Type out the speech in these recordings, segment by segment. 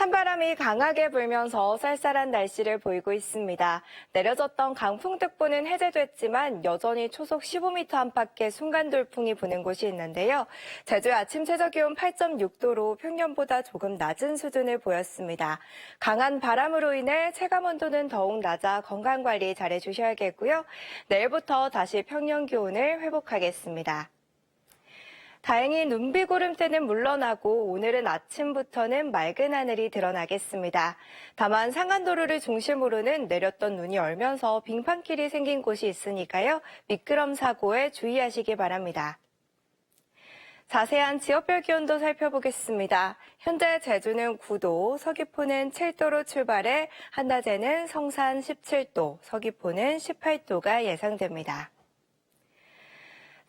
찬바람이 강하게 불면서 쌀쌀한 날씨를 보이고 있습니다. 내려졌던 강풍특보는 해제됐지만 여전히 초속 15m 안팎의 순간 돌풍이 부는 곳이 있는데요. 제주의 아침 최저기온 8.6도로 평년보다 조금 낮은 수준을 보였습니다. 강한 바람으로 인해 체감온도는 더욱 낮아 건강관리 잘해주셔야겠고요. 내일부터 다시 평년 기온을 회복하겠습니다. 다행히 눈비구름대는 물러나고 오늘은 아침부터는 맑은 하늘이 드러나겠습니다. 다만 상한도로를 중심으로는 내렸던 눈이 얼면서 빙판길이 생긴 곳이 있으니까요. 미끄럼 사고에 주의하시기 바랍니다. 자세한 지역별 기온도 살펴보겠습니다. 현재 제주는 9도, 서귀포는 7도로 출발해 한낮에는 성산 17도, 서귀포는 18도가 예상됩니다.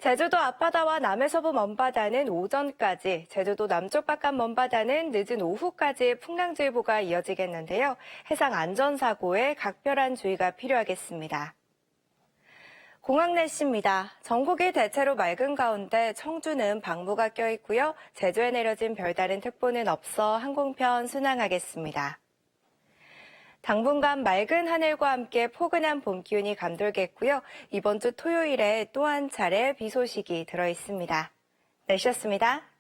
제주도 앞바다와 남해서부 먼바다는 오전까지, 제주도 남쪽 바깥 먼바다는 늦은 오후까지 풍랑주의보가 이어지겠는데요. 해상 안전사고에 각별한 주의가 필요하겠습니다. 공항 날씨입니다. 전국이 대체로 맑은 가운데 청주는 방부가 껴있고요. 제주에 내려진 별다른 특보는 없어 항공편 순항하겠습니다. 당분간 맑은 하늘과 함께 포근한 봄 기운이 감돌겠고요. 이번 주 토요일에 또 한 차례 비 소식이 들어있습니다. 날씨였습니다.